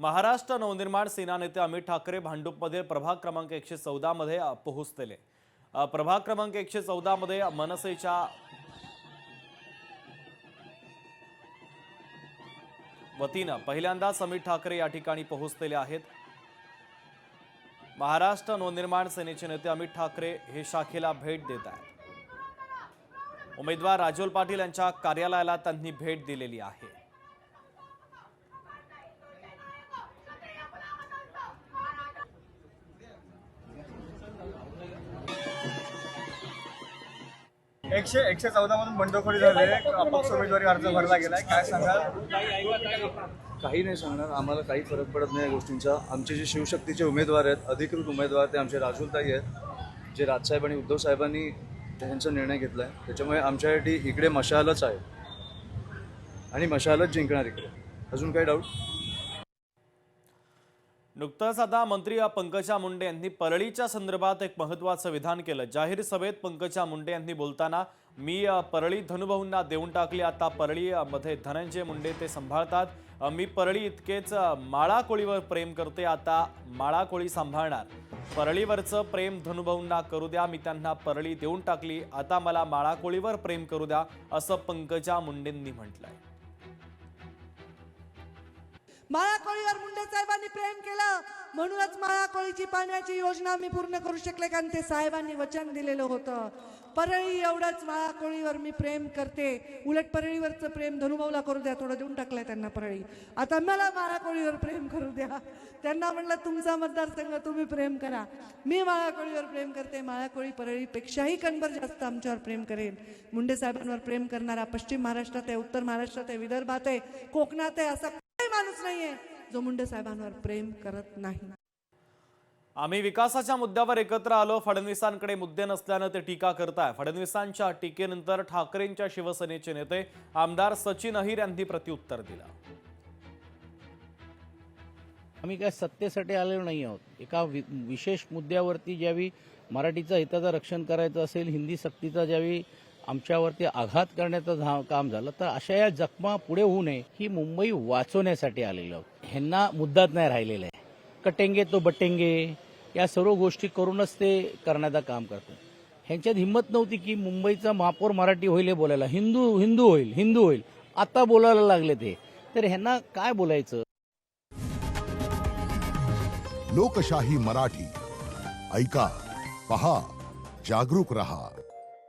महाराष्ट्र नवनिर्माण सेना नेते अमित ठाकरे भांडूपमध्ये प्रभाग क्रमांक 114 मध्ये पोहोचले। प्रभाग क्रमांक 114 मध्ये मनसेच्या वतीने पहिल्यांदाच अमित ठाकरे या ठिकाणी पोहोचलेले आहेत। महाराष्ट्र नवनिर्माण सेनेचे नेते अमित ठाकरे हे शाखेला भेट देत आहेत। उमेदवार राजोल पाटील यांच्या कार्यालयाला त्यांनी भेट दिलेली आहे। एकशे 14 मधून बंडखोरी झाले, अपक्ष उमेदवारी अर्ज भरला गेलाय, काय सांगाल? काही नाही सांगणार, आम्हाला काही फरक पडत नाही या गोष्टींचा। आमचे जे शिवशक्तीचे उमेदवार आहेत, अधिकृत उमेदवार, ते आमचे राजूलताई आहेत, जे राजसाहेब आणि उद्धव साहेबांनी त्यांचा निर्णय घेतला आहे। त्याच्यामुळे आमच्यासाठी इकडे मशालच आहे आणि मशालच जिंकणार इकडे। अजून काही डाऊट? नुकतंच आता मंत्री पंकजा मुंडे यांनी परळीच्या संदर्भात एक महत्त्वाचं विधान केलं। जाहीर सभेत पंकजा मुंडे यांनी बोलताना मी परळी धनुभाऊंना देऊन टाकली, आता परळीमध्ये धनंजय मुंडे ते सांभाळतात। मी परळी इतकेच माळा कोळीवर प्रेम करते, आता माळा कोळी सांभाळणार। परळीवरचं प्रेम धनुभाऊंना करू द्या, मी त्यांना परळी देऊन टाकली, आता मला माळा कोळीवर प्रेम करू द्या, असं पंकजा मुंडेंनी म्हटलंय। माळा कोळीवर मुंडे साहेबांनी प्रेम केलं, म्हणूनच माळा कोळीची पाण्याची योजना मी पूर्ण करू शकले, कारण ते साहेबांनी वचन दिलेलं होतं। परळी एवढंच माळा कोळीवर मी प्रेम करते, उलट परळीवरचं प्रेम धनुभाऊला करू द्या, थोडं देऊन टाकलंय त्यांना परळी, आता मला माळा कोळीवर प्रेम करू द्या। त्यांना म्हटलं तुमचा मतदारसंघ, तुम्ही प्रेम करा, मी माळा कोळीवर प्रेम करते। माळा कोळी परळीपेक्षाही कणभर जास्त आमच्यावर प्रेम करेल। मुंडे साहेबांवर प्रेम करणारा पश्चिम महाराष्ट्रात आहे, उत्तर महाराष्ट्रात आहे, विदर्भात आहे, कोकणात आहे, असा माणूस नाहीये जो मुंडे साहेबांवर प्रेम करत नाही। आम्ही विकासाच्या मुद्द्यावर एकत्र आलो, फडणवीसांकडे मुद्दे नसल्यानं ते टीका करताय। फडणवीसांच्या टीकेनंतर ठाकरेंच्या शिवसेनेचे नेते आमदार सचिन अहिर यांनी प्रत्युत्तर दिलं। आम्ही काय सत्तेसाठी आलेलो नाही आहोत। एका विशेष मुद्द्यावरती ज्यावेळी मराठीचं हिताचं रक्षण करायचं असेल, हिंदी सक्तीचा ज्यावेळी आमच्यावरती आघात करण्याचं काम झालं, तर अशा या जखमा पुढे होऊ नये ही मुंबई वाचवण्यासाठी आलेलो आहोत। ह्यांना मुद्दाच नाही राहिलेला आहे, कटेंगे तो बटेंगे या सर्व गोष्टी करूनच ते करण्याचं काम करतात। ह्यांच्यात हिंमत नव्हती की मुंबईचा महापौर मराठी होईल हे बोलायला, हिंदू हिंदू होईल, हिंदू होईल, आता बोलायला लागले ते, तर ह्यांना काय बोलायचं? लोकशाही मराठी ऐका, पहा, जागरूक रहा।